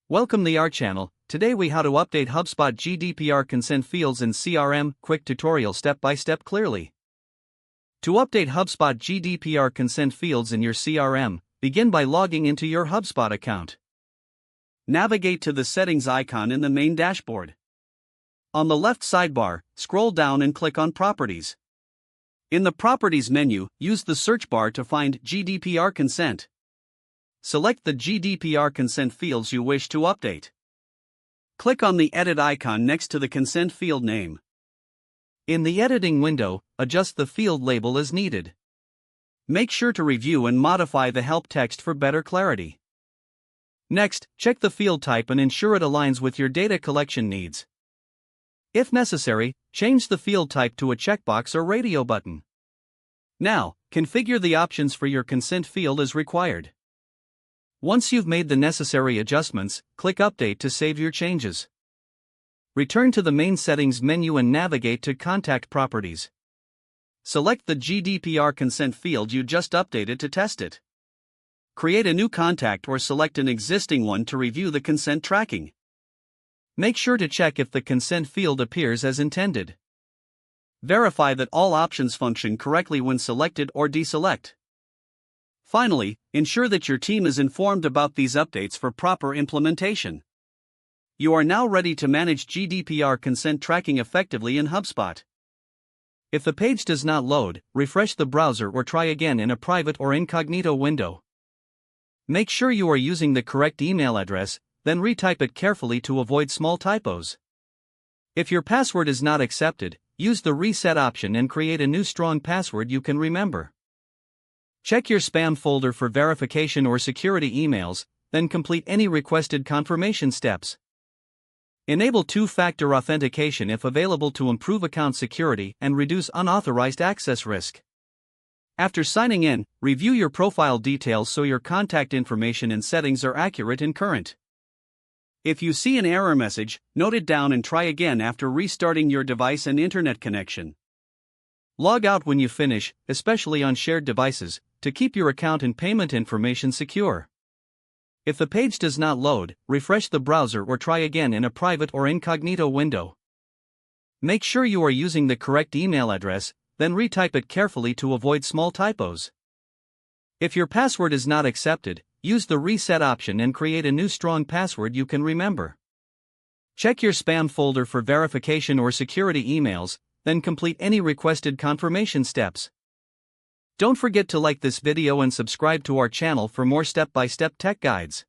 Welcome to our channel. Today we how to update HubSpot GDPR consent fields in CRM, quick tutorial step by step clearly. To update HubSpot GDPR consent fields in your CRM, begin by logging into your HubSpot account. Navigate to the settings icon in the main dashboard. On the left sidebar, scroll down and click on Properties. In the Properties menu, use the search bar to find GDPR consent. Select the GDPR consent fields you wish to update. Click on the Edit icon next to the consent field name. In the editing window, adjust the field label as needed. Make sure to review and modify the help text for better clarity. Next, check the field type and ensure it aligns with your data collection needs. If necessary, change the field type to a checkbox or radio button. Now, configure the options for your consent field as required. Once you've made the necessary adjustments, click Update to save your changes. Return to the main settings menu and navigate to Contact Properties. Select the GDPR consent field you just updated to test it. Create a new contact or select an existing one to review the consent tracking. Make sure to check if the consent field appears as intended. Verify that all options function correctly when selected or deselect. Finally, ensure that your team is informed about these updates for proper implementation. You are now ready to manage GDPR consent tracking effectively in HubSpot. If the page does not load, refresh the browser or try again in a private or incognito window. Make sure you are using the correct email address, then retype it carefully to avoid small typos. If your password is not accepted, use the reset option and create a new strong password you can remember. Check your spam folder for verification or security emails, then complete any requested confirmation steps. Enable two-factor authentication if available to improve account security and reduce unauthorized access risk. After signing in, review your profile details so your contact information and settings are accurate and current. If you see an error message, note it down and try again after restarting your device and internet connection. Log out when you finish, especially on shared devices, to keep your account and payment information secure. If the page does not load, refresh the browser or try again in a private or incognito window. Make sure you are using the correct email address, then retype it carefully to avoid small typos. If your password is not accepted, use the reset option and create a new strong password you can remember. Check your spam folder for verification or security emails, then complete any requested confirmation steps. Don't forget to like this video and subscribe to our channel for more step-by-step tech guides.